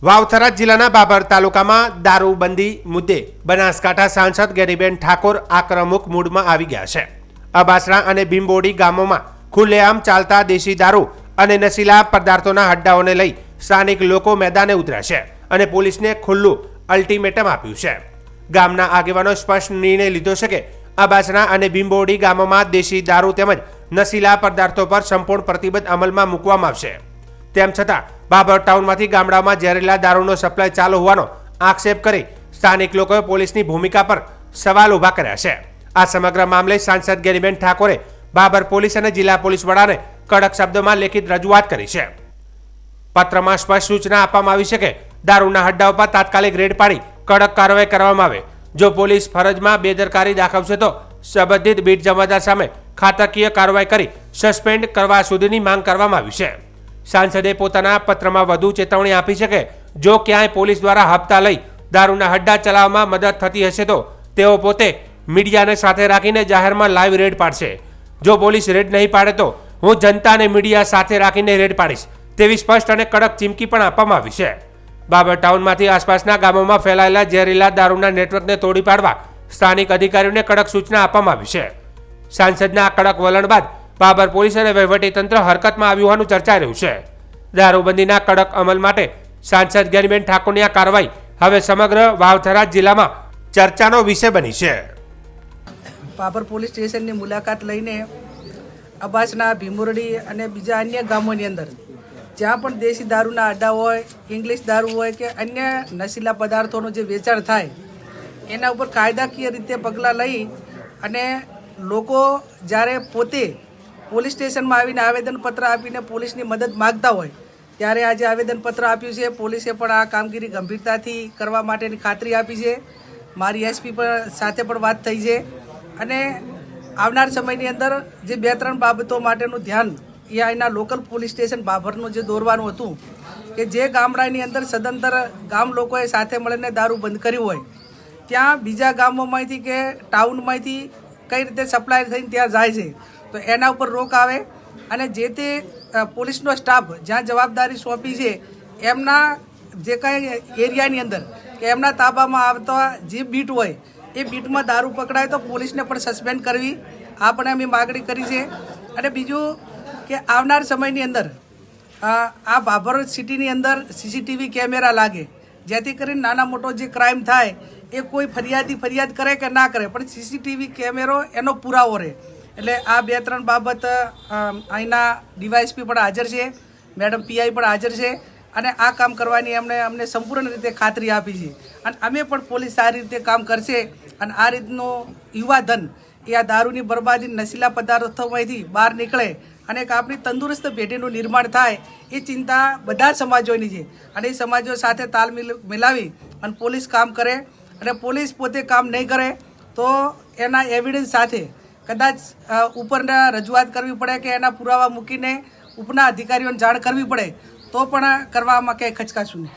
વાવથરા જિલ્લાના બાબર તાલુકામાં દારૂબંધી મુદ્દે બનાસકાંઠા સાંસદ ગેરીબેન ઠાકોર આક્રમક મૂડમાં આવી ગયા છે। અબાસણા અને ભીમબોડી ગામોમાં ખુલ્લેઆમ ચાલતા દેશી દારૂ અને નશીલા પદાર્થોના હડ્ડાઓને લઈ સ્થાનિક લોકો મેદાને ઉતર્યા છે અને પોલીસને ખુલ્લું અલ્ટિમેટમ આપ્યું છે। ગામના આગેવાનો સ્પષ્ટ નિર્ણય લીધો છે કે અબાસણા અને ભીમબોડી ગામોમાં દેશી દારૂ તેમજ નશીલા પદાર્થો પર સંપૂર્ણ પ્રતિબંધ અમલમાં મૂકવામાં આવશે। તેમ છતાં બાબર ટાઉનમાંથી ગામડાઓમાં ઝેરીલા દારૂનો સપ્લાય ચાલુ હોવાનો આક્ષેપ કરી સ્થાનિક લોકોએ પોલીસની ભૂમિકા પર સવાલ ઊભા કર્યા છે। આ સમગ્ર મામલે સાંસદ ગેરીબેન ઠાકોરે બાબર પોલીસ અને જિલ્લા પોલીસ વડાને કડક શબ્દોમાં લેખિત રજૂઆત કરી છે। પત્રમાં સ્પષ્ટ સૂચના આપવામાં આવી છે કે દારૂના હડ્ડાઓ પર તાત્કાલિક રેડ પાડી કડક કાર્યવાહી કરવામાં આવે। જો પોલીસ ફરજમાં બેદરકારી દાખવશે તો સંબંધિત બીટ જમાદાર સામે ખાતાકીય કાર્યવાહી કરી સસ્પેન્ડ કરવા સુધીની માંગ કરવામાં આવી છે। સાંસદે પોતાના પત્રમાં વધુ ચેતવણી આપી છે કે જો ક્યાંય પોલીસ દ્વારા હપ્તા લઈ દારૂના હડ્ડા ચલાવવામાં મદદ થતી હશે તો તેઓ પોતે મીડિયાને સાથે રાખીને જાહેરમાં લાઈવ રેડ પાડશે। જો પોલીસ રેડ નહીં પાડે તો હું જનતા અને મીડિયા સાથે રાખીને રેડ પાડીશ તેવી સ્પષ્ટ અને કડક ચીમકી પણ આપવામાં આવી છે। બાબર ટાઉનમાંથી આસપાસના ગામોમાં ફેલાયેલા ઝેરીલા દારૂના નેટવર્કને તોડી પાડવા સ્થાનિક અધિકારીઓને કડક સૂચના આપવામાં આવી છે। સાંસદના આ કડક વલણ બાદ બાબર પોલીસ અને વહીવટીતંત્ર હરકતમાં આવ્યું હોવાનું ચર્ચાઈ રહ્યું છે। દારૂબંધીના કડક અમલ માટે સાંસદ ગેરીબેન ઠાકોરની આ કાર્યવાહી હવે સમગ્ર વાવથરા જિલ્લામાં ચર્ચાનો વિષય બની છે। બાબર પોલીસ સ્ટેશનની મુલાકાત લઈને અબાસના ભીમોરડી અને બીજા અન્ય ગામોની અંદર જ્યાં પણ દેશી દારૂના અડ્ડા હોય, ઇંગ્લિશ દારૂ હોય કે અન્ય નશીલા પદાર્થોનું જે વેચાણ થાય એના ઉપર કાયદાકીય રીતે પગલાં લઈ અને લોકો જ્યારે પોતે પોલીસ સ્ટેશનમાં આવીને આવેદનપત્ર આપીને પોલીસની મદદ માગતા હોય ત્યારે આજે આવેદનપત્ર આપ્યું છે। પોલીસે પણ આ કામગીરી ગંભીરતાથી કરવા માટેની ખાતરી આપી છે। મારી એસપી સાથે પણ વાત થઈ છે અને આવનાર સમયની અંદર જે 2-3 બાબતો માટેનું ધ્યાન એ અહીંના લોકલ પોલીસ સ્ટેશન બાબરનું જે દોરવાનું હતું કે જે ગામડાની અંદર સદંતર ગામ લોકોએ સાથે મળીને દારૂ બંધ કર્યું હોય ત્યાં બીજા ગામોમાંથી કે ટાઉનમાંથી કઈ રીતે સપ્લાય થઈને ત્યાં જાય છે તો એના ઉપર રોક આવે અને જે તે પોલીસનો સ્ટાફ જ્યાં જવાબદારી સોંપી છે એમના જે કાંઈ એરિયાની અંદર કે એમના તાબામાં આવતા જે બીટ હોય એ બીટમાં દારૂ પકડાય તો પોલીસને પણ સસ્પેન્ડ કરવી આ પણ અમે માગણી કરી છે। અને બીજું કે આવનાર સમયની અંદર આ બાબર સિટીની અંદર સીસીટીવી કેમેરા લાગે જેથી કરીને નાના મોટો જે ક્રાઇમ થાય એ કોઈ ફરિયાદ કરે કે ના કરે પણ સીસીટીવી કેમેરો એનો પુરાવો રહે। એટલે આ 2-3 બાબત અહીંના ડીવાયએસપી પણ હાજર છે, મેડમ પીઆઈ પણ હાજર છે અને આ કામ કરવાની અમને સંપૂર્ણ રીતે ખાતરી આપી છે અને અમે પણ પોલીસ સારી રીતે કામ કરશે અને આ રીતનું યુવાધન એ આ દારૂની બરબાદી નશીલા પદાર્થોમાંથી બહાર નીકળે અને એક આપણી તંદુરસ્ત પેઢીનું નિર્માણ થાય એ ચિંતા બધા સમાજોની છે અને એ સમાજો સાથે તાલ મિલાવી અને પોલીસ કામ કરે અને પોલીસ પોતે કામ નહીં કરે તો એના એવિડન્સ સાથે કદાચ ઉપરના રજૂઆત કરવી પડે કે એના પુરાવા મૂકીને ઉપરના અધિકારીઓને જાણ કરવી પડે તો પણ કરવામાં ક્યાંય ખચકાશું નહીં।